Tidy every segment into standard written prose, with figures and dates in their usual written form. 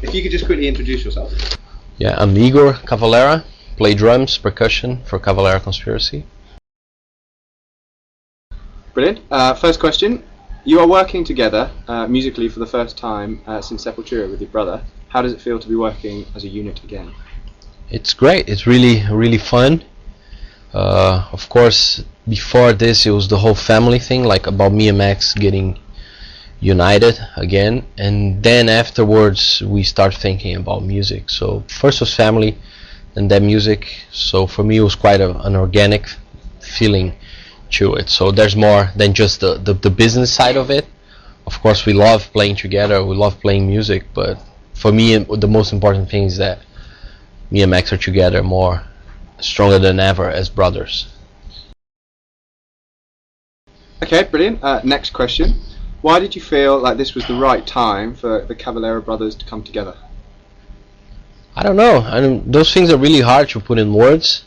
If you could just quickly introduce yourself. Yeah, I'm Iggor Cavalera, play drums, percussion for Cavalera Conspiracy. Brilliant. First question. You are working together musically for the first time since Sepultura with your brother. How does it feel to be working as a unit again? It's great. It's really fun. Of course, before this, it was the whole family thing, like about me and Max getting united again, and then afterwards we start thinking about music. So first was family, and then music. So for me, it was quite an organic feeling to it. So there's more than just the business side of it. Of course, we love playing together. We love playing music, but for me, the most important thing is that me and Max are together more stronger than ever as brothers. Okay, brilliant. Next question. Why did you feel like this was the right time for the Cavalera brothers to come together? I don't know. Those things are really hard to put in words,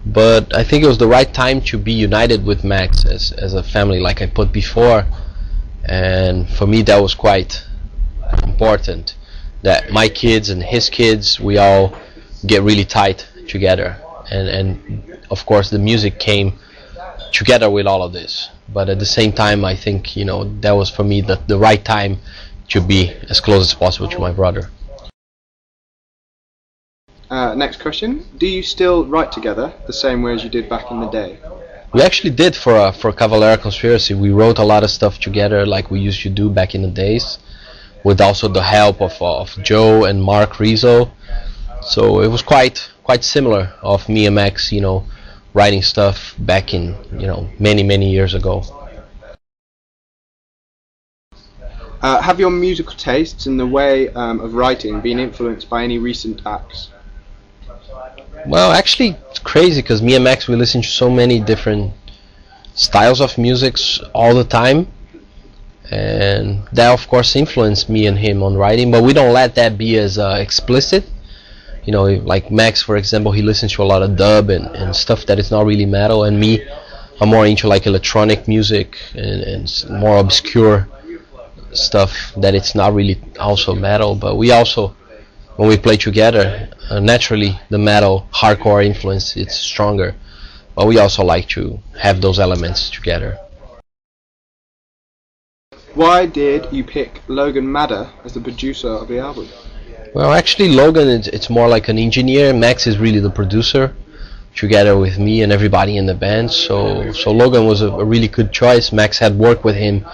but I think it was the right time to be united with Max as a family, like I put before. And for me, that was quite important, that my kids and his kids, we all get really tight together. And of course, the music came together with all of this. But at the same time, I think, that was for me the right time to be as close as possible to my brother. Next question. Do you still write together the same way as you did back in the day? We actually did for Cavalera Conspiracy. We wrote a lot of stuff together like we used to do back in the days, with also the help of Joe and Mark Rizzo. So it was quite similar of me and Max, writing stuff back in many years ago. Have your musical tastes and the way of writing been influenced by any recent acts? Well, actually, it's crazy because me and Max, we listen to so many different styles of music all the time, and that of course influenced me and him on writing, but we don't let that be as explicit. Like Max, for example, he listens to a lot of dub and stuff that is not really metal, and me, I'm more into like electronic music and more obscure stuff that it's not really also metal. But we also, when we play together, naturally the metal hardcore influence it's stronger, but we also like to have those elements together. Why did you pick Logan Madder as the producer of the album? Well, actually, Logan, it's more like an engineer. Max is really the producer, together with me and everybody in the band. So Logan was a really good choice. Max had worked with him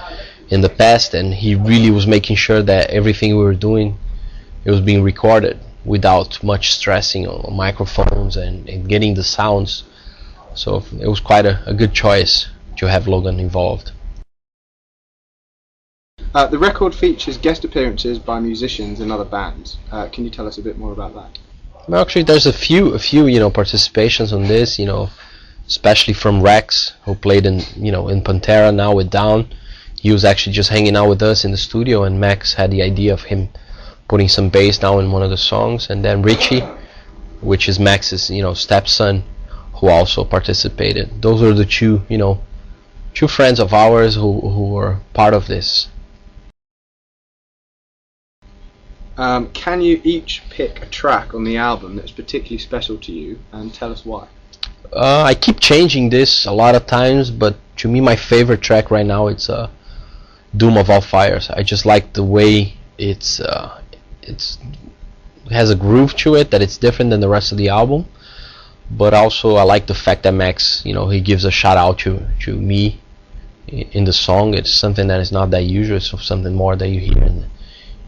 in the past, and he really was making sure that everything we were doing, it was being recorded without much stressing on microphones and getting the sounds. So it was quite a good choice to have Logan involved. The record features guest appearances by musicians and other bands. Can you tell us a bit more about that? Well, actually, there's a few participations on this. Especially from Rex, who played in Pantera now with Down. He was actually just hanging out with us in the studio, and Max had the idea of him putting some bass down in one of the songs. And then Richie, which is Max's stepson, who also participated. Those are the two friends of ours who were part of this. Can you each pick a track on the album that's particularly special to you, and tell us why? I keep changing this a lot of times, but to me my favorite track right now it's Doom of All Fires. I just like the way it has a groove to it, that it's different than the rest of the album. But also I like the fact that Max, he gives a shout out to me in the song. It's something that is not that usual. It's something more that you hear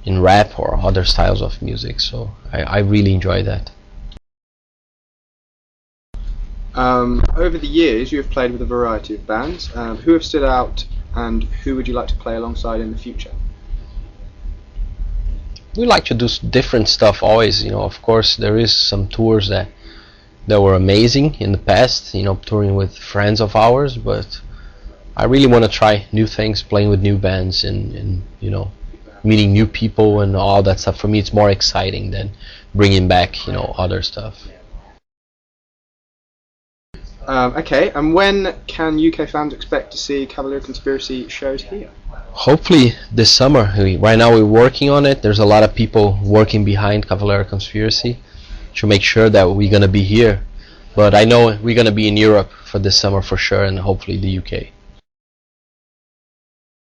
in rap or other styles of music. So I really enjoy that. Over the years, you have played with a variety of bands. Who have stood out, and who would you like to play alongside in the future? We like to do different stuff always. Of course, there is some tours that were amazing in the past. Touring with friends of ours, but I really want to try new things, playing with new bands, and meeting new people and all that stuff. For me, it's more exciting than bringing back other stuff. Okay, and when can UK fans expect to see Cavalera Conspiracy shows here? Hopefully this summer. Right now we're working on it. There's a lot of people working behind Cavalera Conspiracy to make sure that we're gonna be here. But I know we're gonna be in Europe for this summer for sure, and hopefully the UK.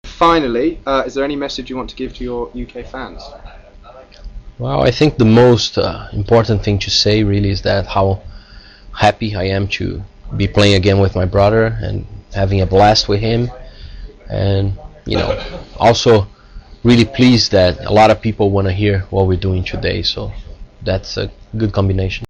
Finally, is there any message you want to give to your UK fans? Well, I think the most important thing to say really is that how happy I am to be playing again with my brother and having a blast with him, and also really pleased that a lot of people want to hear what we're doing today. So that's a good combination.